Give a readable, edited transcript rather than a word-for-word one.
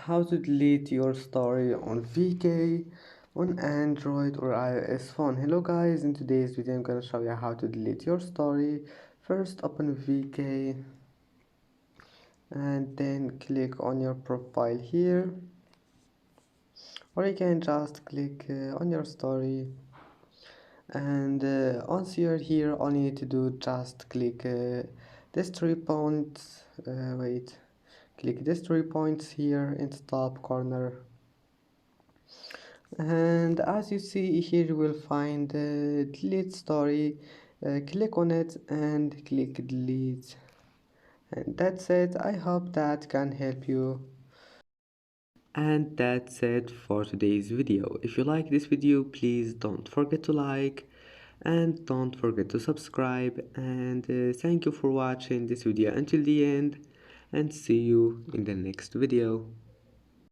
how to delete your story on VK on Android or iOS phone. Hello guys, in today's video I'm gonna show you how to delete your story. First open VK and then click on your profile here, or you can just click on your story, and once you're here all you need to do just click this 3 points, click these 3 points here in the top corner, and as you see here you will find delete story. Click on it and click delete, and that's it. I hope that can help you. And that's it for today's video. If you like this video, please don't forget to like and don't forget to subscribe, and thank you for watching this video until the end, and see you in the next video.